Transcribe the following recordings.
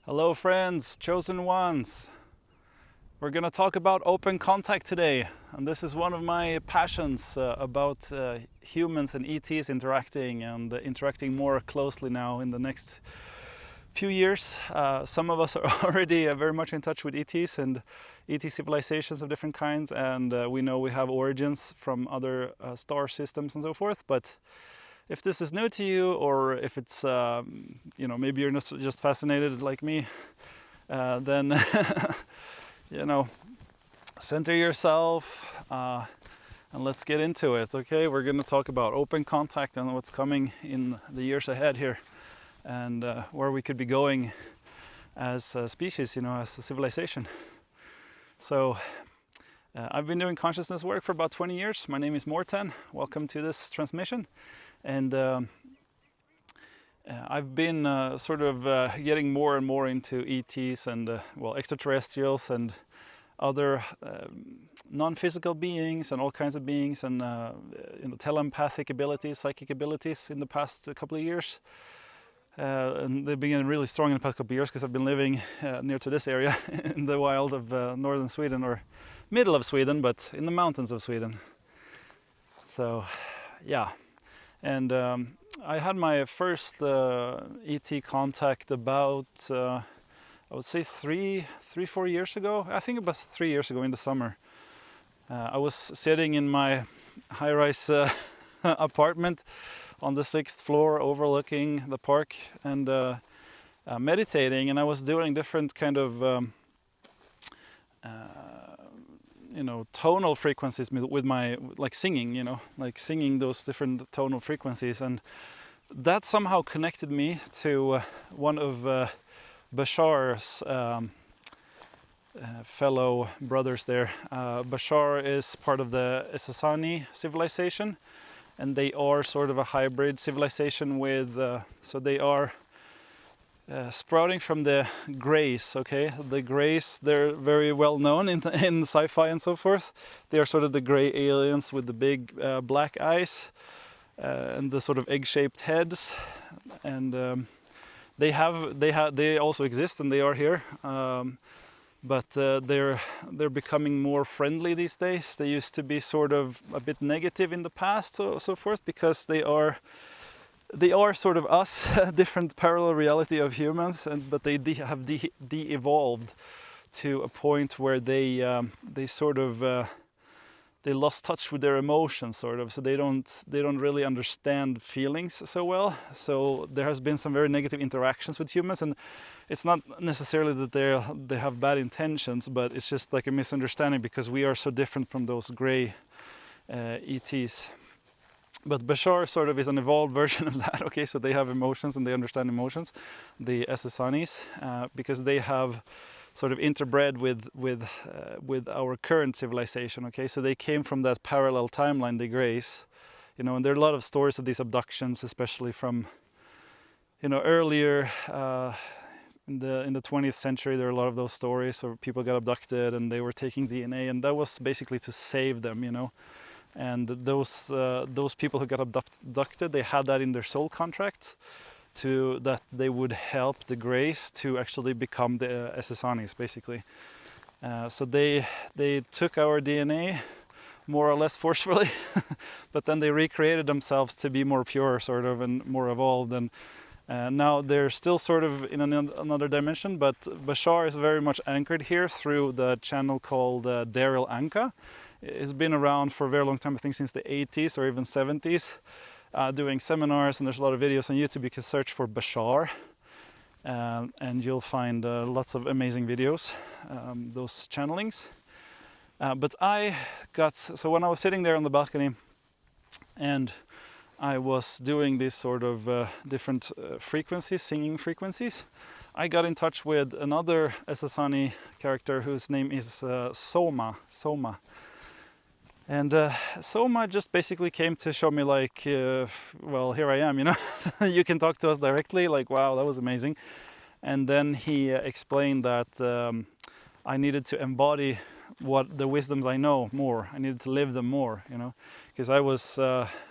Hello friends, chosen ones. We're gonna talk about open contact today, and this is one of my passions about humans and ETs interacting and interacting more closely now in the next few years. Some of us are already very much in touch with ETs and ET civilizations of different kinds, and we know we have origins from other star systems and so forth, but if this is new to you, or if it's maybe you're just fascinated like me, then center yourself and let's get into it. Okay, we're going to talk about open contact and what's coming in the years ahead here, and where we could be going as a species, as a civilization. So I've been doing consciousness work for about 20 years. My name is Morten. Welcome to this transmission. And I've been getting more and more into ETs and extraterrestrials and other non-physical beings and all kinds of beings and telempathic abilities, psychic abilities in the past couple of years. And they've been really strong in the past couple of years because I've been living near to this area in the wild of northern Sweden, or middle of Sweden, but in the mountains of Sweden. So, yeah. And I had my first ET contact about, I would say 4 years ago. I think it was 3 years ago in the summer. I was sitting in my high-rise apartment on the 6th floor overlooking the park and meditating, and I was doing different kind of tonal frequencies with my singing, singing those different tonal frequencies, and that somehow connected me to one of Bashar's fellow brothers there. Bashar is part of the Essassani civilization, and they are sort of a hybrid civilization with, so they are sprouting from the Greys, okay? The Greys, they're very well known in sci-fi and so forth. They are sort of the gray aliens with the big black eyes and the sort of egg-shaped heads, and they also exist and they are here, but they're becoming more friendly these days. They used to be sort of a bit negative in the past, so forth, because they are sort of us, a different parallel reality of humans, but they have de-evolved to a point where they lost touch with their emotions, sort of. So they don't really understand feelings so well. So there has been some very negative interactions with humans, and it's not necessarily that they have bad intentions, but it's just like a misunderstanding because we are so different from those gray ETs. But Bashar sort of is an evolved version of that, okay? So they have emotions and they understand emotions, the Essasanis, because they have sort of interbred with our current civilization, okay? So they came from that parallel timeline, the Greys, and there are a lot of stories of these abductions, especially from, earlier in the 20th century. There are a lot of those stories where people got abducted and they were taking DNA, and that was basically to save them, And those people who got abducted, they had that in their soul contract, that they would help the Greys to actually become the Essasanis, basically. So they took our DNA more or less forcefully, but then they recreated themselves to be more pure, sort of, and more evolved. And now they're still sort of in another dimension, but Bashar is very much anchored here through the channel called Daryl Anka. It's been around for a very long time, I think since the 80s or even 70s, doing seminars, and there's a lot of videos on YouTube. You can search for Bashar, and you'll find lots of amazing videos, those channelings. But so when I was sitting there on the balcony and I was doing these sort of different frequencies, singing frequencies, I got in touch with another Essassani character whose name is Soma. And Soma just basically came to show me, like, here I am, you can talk to us directly, like, wow, that was amazing. And then he explained that I needed to embody what the wisdoms I know more. I needed to live them more, because I was,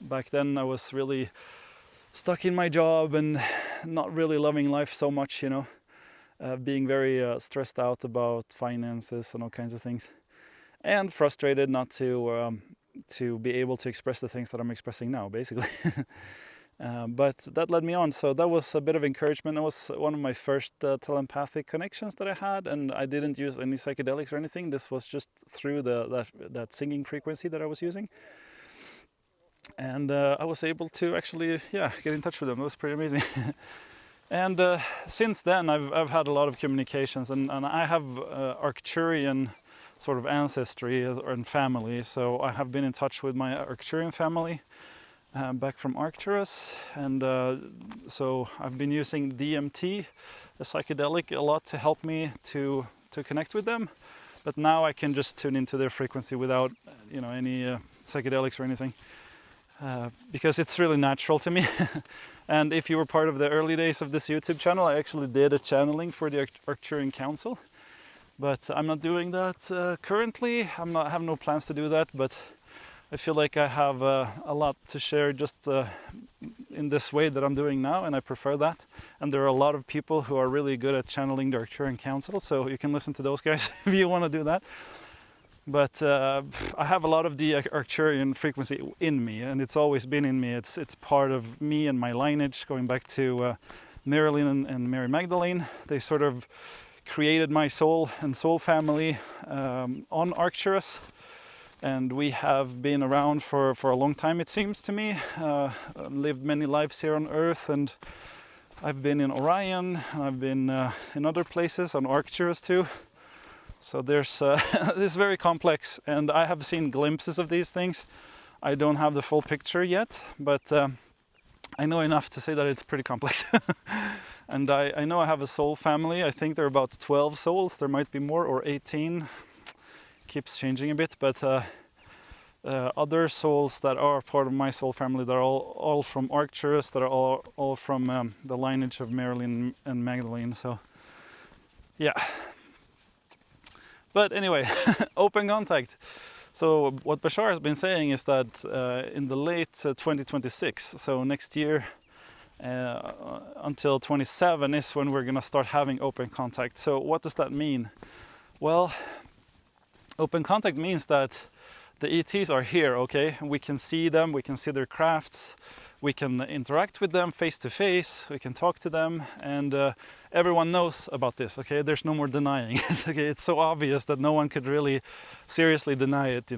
back then, I was really stuck in my job and not really loving life so much, being very stressed out about finances and all kinds of things, and frustrated not to be able to express the things that I'm expressing now, basically. But that led me on. So that was a bit of encouragement. That was one of my first telepathic connections that I had, and I didn't use any psychedelics or anything. This was just through that singing frequency that I was using. And I was able to actually, get in touch with them. That was pretty amazing. And since then, I've had a lot of communications, and I have Arcturian sort of ancestry and family. So I have been in touch with my Arcturian family back from Arcturus, and so I've been using DMT, a psychedelic, a lot to help me to connect with them. But now I can just tune into their frequency without, any psychedelics or anything, because it's really natural to me. And if you were part of the early days of this YouTube channel, I actually did a channeling for the Arcturian Council, but I'm not doing that currently. I have no plans to do that, but I feel like I have a lot to share just in this way that I'm doing now, and I prefer that. And there are a lot of people who are really good at channeling the Arcturian Council, so you can listen to those guys if you want to do that. But I have a lot of the Arcturian frequency in me, and it's always been in me. It's part of me and my lineage, going back to Marilyn and Mary Magdalene. They sort of created my soul and soul family on Arcturus, and we have been around for a long time, it seems to me. Lived many lives here on Earth, and I've been in Orion, I've been in other places on Arcturus too. So there's this is very complex, and I have seen glimpses of these things. I don't have the full picture yet, but I know enough to say that it's pretty complex. And I know I have a soul family. I think there are about 12 souls. There might be more, or 18. Keeps changing a bit, but other souls that are part of my soul family, that are all from Arcturus, that are all from the lineage of Marilyn and Magdalene. So yeah. But anyway, open contact. So what Bashar has been saying is that in the late 2026, so next year until 27 is when we're gonna start having open contact. So what does that mean? Well, open contact means that the ETs are here, okay? We can see them, we can see their crafts, we can interact with them face to face, we can talk to them, and everyone knows about this, okay? There's no more denying. Okay, it's so obvious that no one could really seriously deny it,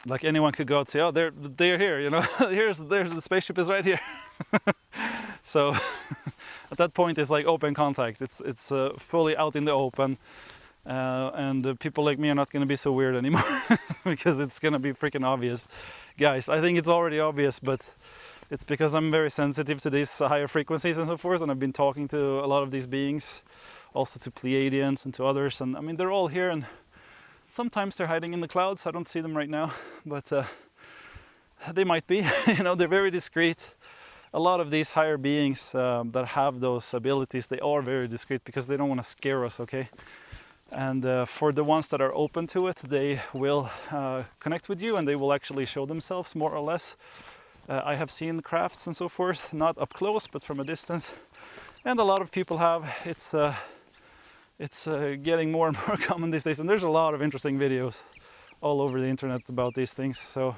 Like anyone could go out and say, oh, they're here, there's the spaceship is right here. So at that point it's like open contact. It's fully out in the open, and people like me are not going to be so weird anymore because it's going to be freaking obvious. Guys, I think it's already obvious, but it's because I'm very sensitive to these higher frequencies and so forth, and I've been talking to a lot of these beings, also to Pleiadians and to others, and I mean, they're all here, and sometimes they're hiding in the clouds. I don't see them right now, but they might be. They're very discreet. A lot of these higher beings that have those abilities, they are very discreet because they don't want to scare us, okay? And for the ones that are open to it, they will connect with you, and they will actually show themselves more or less. I have seen crafts and so forth, not up close, but from a distance. And a lot of people have. It's getting more and more common these days, and there's a lot of interesting videos all over the internet about these things. So,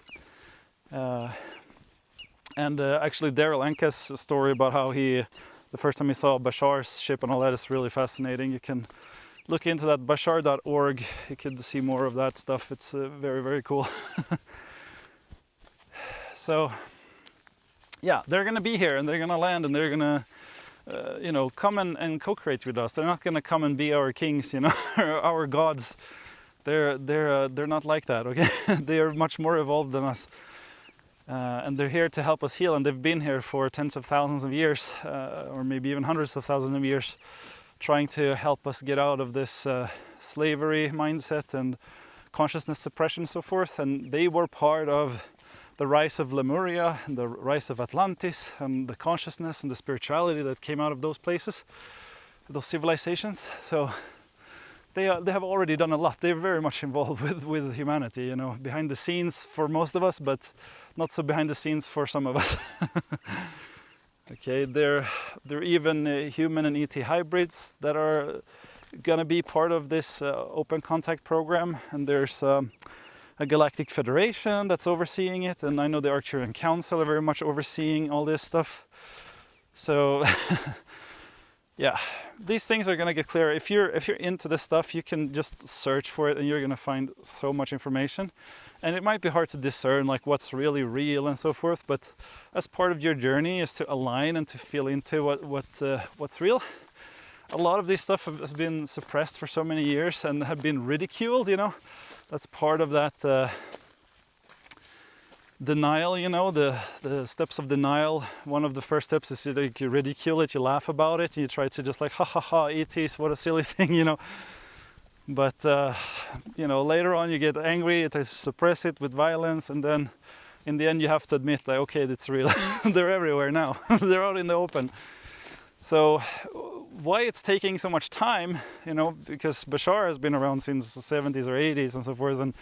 actually Daryl Anka's story about how the first time he saw Bashar's ship and all that is really fascinating. You can look into that, bashar.org. You can see more of that stuff. It's very, very cool. So, yeah, they're going to be here, and they're going to land, and they're going to, come and co-create with us. They're not going to come and be our kings, our gods. They're not like that, okay? They are much more evolved than us. And they're here to help us heal, and they've been here for tens of thousands of years, or maybe even hundreds of thousands of years, trying to help us get out of this slavery mindset and consciousness suppression and so forth. And they were part of the rise of Lemuria, and the rise of Atlantis, and the consciousness and the spirituality that came out of those places, those civilizations. So they have already done a lot. They're very much involved with humanity, behind the scenes for most of us, but not so behind the scenes for some of us. Okay, there are even human and ET hybrids that are gonna be part of this open contact program, and there's a Galactic Federation that's overseeing it, and I know the Arcturian Council are very much overseeing all this stuff. So yeah, these things are gonna get clearer. If you're into this stuff, you can just search for it and you're gonna find so much information. And it might be hard to discern like what's really real and so forth, but as part of your journey is to align and to feel into what's real. A lot of this stuff has been suppressed for so many years and have been ridiculed, you know. That's part of that denial, you know, the steps of denial. One of the first steps is you ridicule it, you laugh about it, and you try to just like, ha ha ha, ETs, what a silly thing, you know. But, you know, later on you get angry, you try to suppress it with violence, and then in the end you have to admit, like, okay, it's real. They're everywhere now. They're out in the open. So why it's taking so much time, you know, because Bashar has been around since the 70s or 80s and so forth, and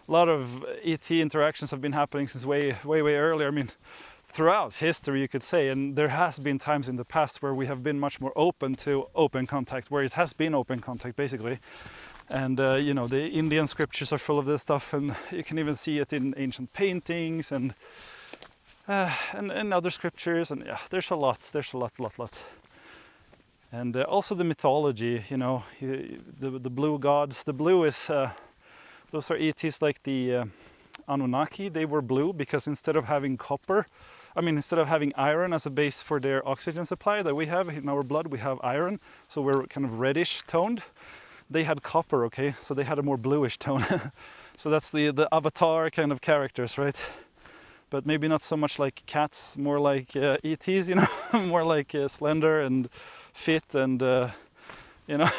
a lot of ET interactions have been happening since way earlier. I mean, throughout history, you could say, and there has been times in the past where we have been much more open to open contact, where it has been open contact, basically. And, you know, the Indian scriptures are full of this stuff, and you can even see it in ancient paintings and other scriptures, and yeah, there's a lot. And also the mythology, you know, the blue gods. The blue is, those are ETs like the Anunnaki. They were blue because instead of having instead of having iron as a base for their oxygen supply that we have in our blood, we have iron, so we're kind of reddish toned. They had copper, okay, so they had a more bluish tone. So that's the avatar kind of characters, right? But maybe not so much like cats, more like ETs, you know, more like slender and fit and, you know.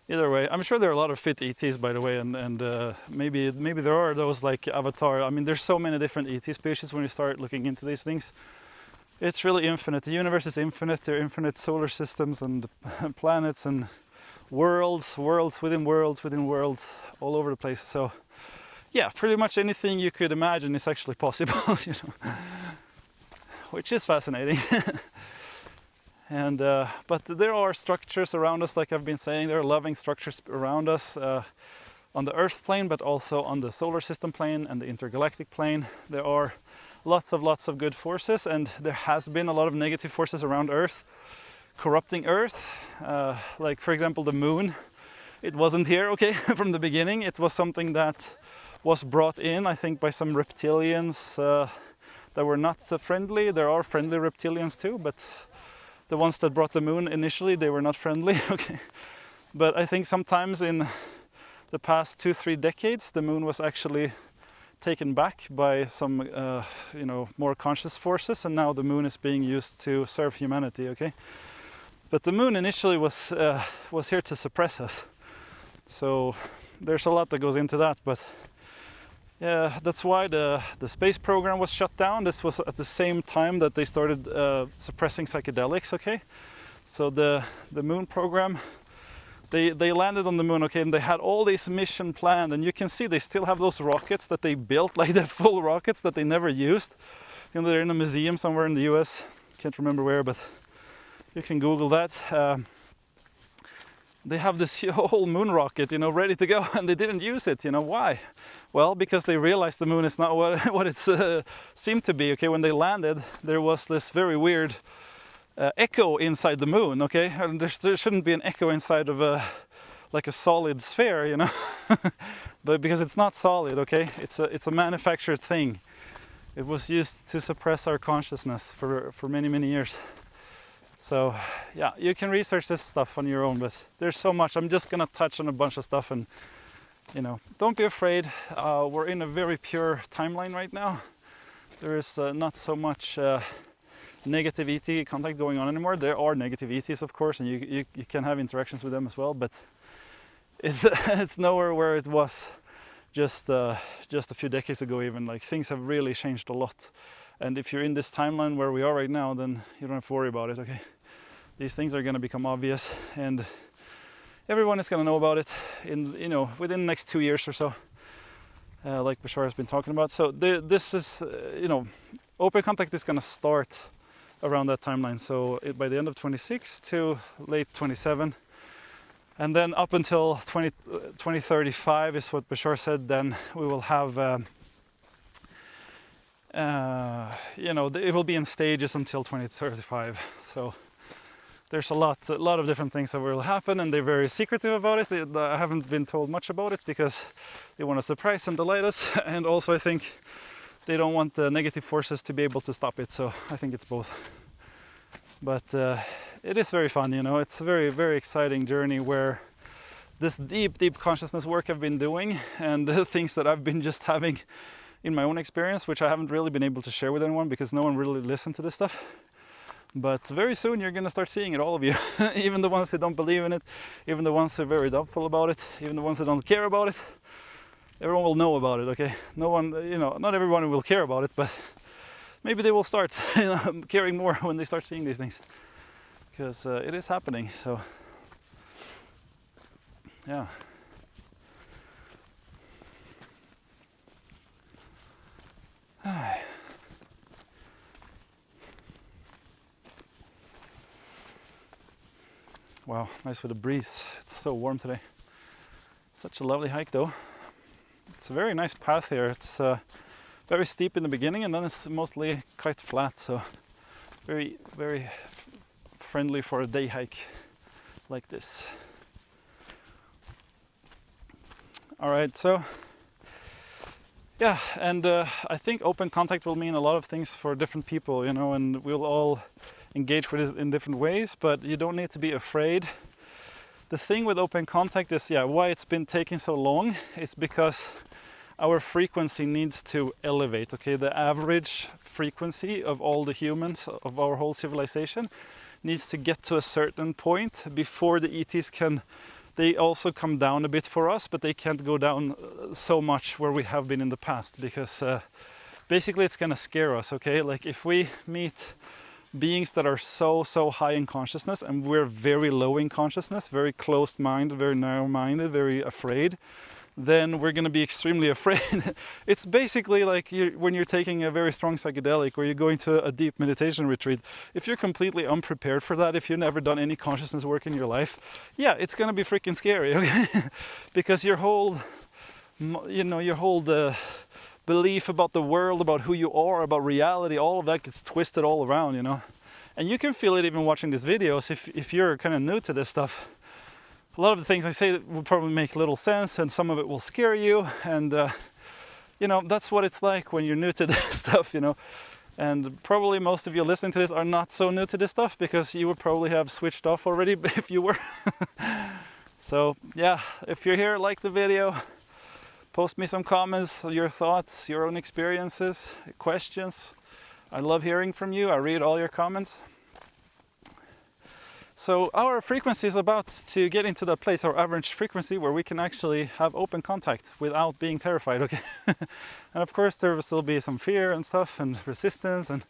Either way, I'm sure there are a lot of fit ETs, by the way, and maybe there are those like avatar. I mean, there's so many different ET species when you start looking into these things. It's really infinite. The universe is infinite. There are infinite solar systems and planets and worlds within worlds within worlds, all over the place. So yeah, pretty much anything you could imagine is actually possible, you know, which is fascinating. And but there are structures around us, like I've been saying. There are loving structures around us on the Earth plane, but also on the solar system plane and the intergalactic plane. There are lots of good forces, and there has been a lot of negative forces around Earth, corrupting Earth. Like, for example, the moon. It wasn't here, okay, from the beginning. It was something that was brought in, I think, by some reptilians that were not friendly. There are friendly reptilians too, but the ones that brought the moon initially, they were not friendly, okay. But I think sometimes in the past 2-3 decades, the moon was actually taken back by some, you know, more conscious forces, and now the moon is being used to serve humanity, okay. But the moon initially was here to suppress us. So there's a lot that goes into that, but yeah, that's why the space program was shut down. This was at the same time that they started suppressing psychedelics, okay? So the moon program, they landed on the moon, okay, and they had all this mission planned, and you can see they still have those rockets that they built, like the full rockets that they never used. You know, they're in a museum somewhere in the US, can't remember where, but you can Google that. They have this whole moon rocket, you know, ready to go, and they didn't use it. You know, why? Well, because they realized the moon is not what it seemed to be. Okay, when they landed, there was this very weird echo inside the moon. Okay, and there shouldn't be an echo inside of like a solid sphere, you know, but because it's not solid. Okay, it's a manufactured thing. It was used to suppress our consciousness for many years. So yeah, you can research this stuff on your own, but there's so much. I'm just gonna touch on a bunch of stuff, and you know, don't be afraid. We're in a very pure timeline right now. There is not so much negative ET contact going on anymore. There are negative ETs, of course, and you can have interactions with them as well, but it's nowhere where it was just a few decades ago even. Like, things have really changed a lot. And if you're in this timeline where we are right now, then you don't have to worry about it, okay? These things are going to become obvious, and everyone is going to know about it in, you know, within the next 2 years or so. like Bashar has been talking about. So this is, open contact is going to start around that timeline. So by the end of 26 to late 27. And then up until 2035 is what Bashar said, then we will have, it will be in stages until 2035. So there's a lot of different things that will happen, and they're very secretive about it. I haven't been told much about it because they want to surprise and delight us. And also I think they don't want the negative forces to be able to stop it. So I think it's both. But it is very fun, it's a very, very exciting journey where this deep consciousness work I've been doing, and the things that I've been just having in my own experience, which I haven't really been able to share with anyone because no one really listened to this stuff. But very soon you're going to start seeing it, all of you. Even the ones who don't believe in it, even the ones who are very doubtful about it, even the ones who don't care about it. Everyone will know about it, okay? No one, not everyone will care about it, but maybe they will start caring more when they start seeing these things. Because it is happening, so yeah. Wow, nice with the breeze. It's so warm today. Such a lovely hike though. It's a very nice path here. It's very steep in the beginning and then it's mostly quite flat, so very, very friendly for a day hike like this. All right, so yeah, and I think open contact will mean a lot of things for different people, and we'll all engage with it in different ways, but you don't need to be afraid. The thing with open contact is, why it's been taking so long is because our frequency needs to elevate, okay? The average frequency of all the humans, of our whole civilization, needs to get to a certain point before the ETs can, they also come down a bit for us, but they can't go down so much where we have been in the past, because basically it's gonna scare us, okay? Like if we meet beings that are so high in consciousness and we're very low in consciousness, very closed-minded, very narrow-minded, very afraid, then we're going to be extremely afraid. It's basically like when you're taking a very strong psychedelic or you're going to a deep meditation retreat. If you're completely unprepared for that, if you've never done any consciousness work in your life, it's going to be freaking scary, okay? Because your whole belief about the world, about who you are, about reality, all of that gets twisted all around, And you can feel it even watching these videos if you're kind of new to this stuff. A lot of the things I say will probably make little sense, and some of it will scare you, and that's what it's like when you're new to this stuff, And probably most of you listening to this are not so new to this stuff, because you would probably have switched off already if you were. So if you're here, like the video, post me some comments, your thoughts, your own experiences, questions. I love hearing from you. I read all your comments. So our frequency is about to get into that place, our average frequency, where we can actually have open contact without being terrified, okay? And of course there will still be some fear and stuff and resistance, and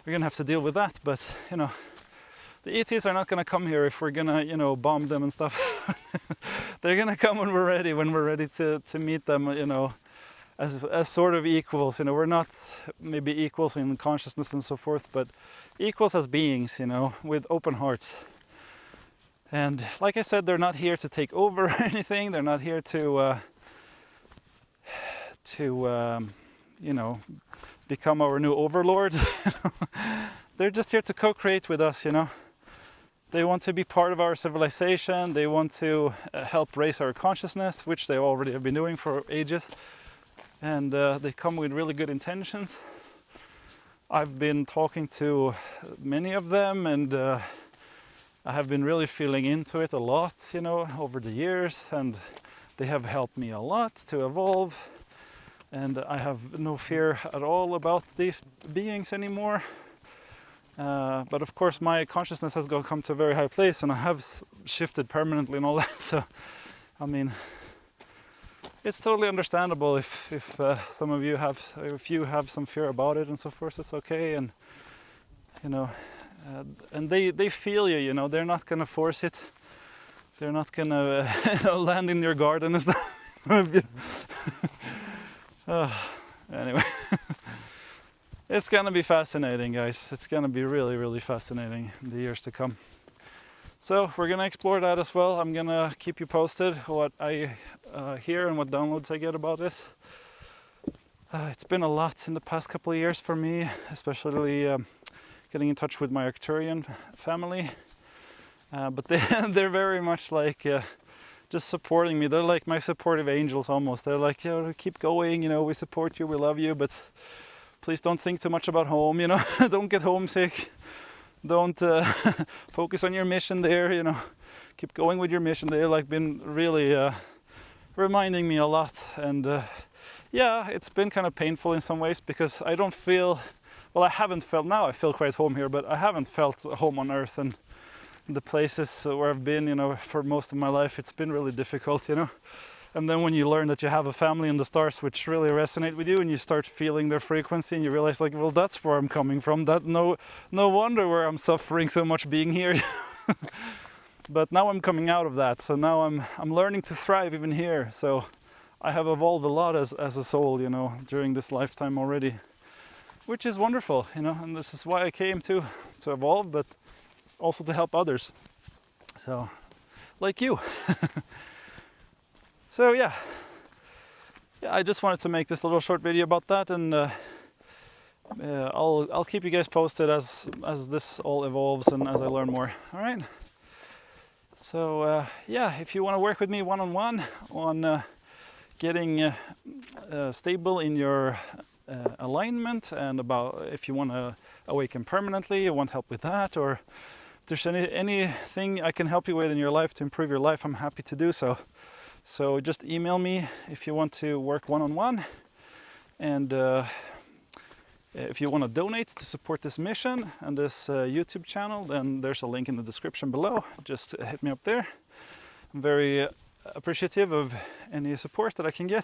we're gonna have to deal with that, but the ETs are not gonna come here if we're gonna, bomb them and stuff. They're gonna come when we're ready to meet them, as sort of equals. We're not maybe equals in consciousness and so forth, but equals as beings, with open hearts. And like I said, they're not here to take over anything. They're not here to become our new overlords. They're just here to co-create with us, They want to be part of our civilization. They want to help raise our consciousness, which they already have been doing for ages. And they come with really good intentions. I've been talking to many of them, and I have been really feeling into it a lot, over the years, and they have helped me a lot to evolve. And I have no fear at all about these beings anymore. But of course my consciousness has come to a very high place, and I have shifted permanently and all that. So, I mean, it's totally understandable if some of you have some fear about it and so forth. It's okay, and and they feel you. They're not gonna force it. They're not gonna land in your garden and stuff. Anyway, it's gonna be fascinating, guys. It's gonna be really, really fascinating in the years to come. So we're gonna explore that as well. I'm gonna keep you posted what I hear and what downloads I get about this. It's been a lot in the past couple of years for me, especially getting in touch with my Arcturian family. But they're very much like just supporting me. They're like my supportive angels almost. They're like, you know, keep going, you know, we support you, we love you, but please don't think too much about home, you know, don't get homesick. Don't focus on your mission there, you know, keep going with your mission. They've like been really reminding me a lot. And yeah, it's been kind of painful in some ways because I don't feel, well, I haven't felt, now I feel quite home here, but I haven't felt home on Earth. And the places where I've been, you know, for most of my life, it's been really difficult, you know. And then when you learn that you have a family in the stars which really resonate with you, and you start feeling their frequency, and you realize, like, well, that's where I'm coming from. That no wonder where I'm suffering so much being here. But now I'm coming out of that, so now I'm learning to thrive even here. So I have evolved a lot as a soul, you know, during this lifetime already, which is wonderful, you know. And this is why I came to evolve, but also to help others, so like you. So yeah, I just wanted to make this little short video about that, and I'll keep you guys posted as this all evolves and as I learn more. All right, so yeah, if you want to work with me one-on-one on getting stable in your alignment, and about if you want to awaken permanently, you want help with that, or if there's anything I can help you with in your life to improve your life, I'm happy to do so. So just email me if you want to work one-on-one, and if you want to donate to support this mission and this YouTube channel, then there's a link in the description below. Just hit me up there. I'm very appreciative of any support that I can get.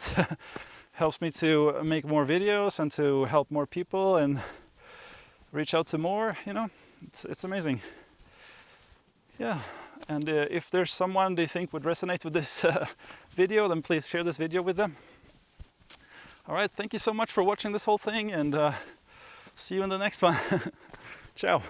Helps me to make more videos and to help more people and reach out to more, you know. It's amazing. Yeah, and if there's someone they think would resonate with this video, then please share this video with them. All right, thank you so much for watching this whole thing, and see you in the next one. Ciao.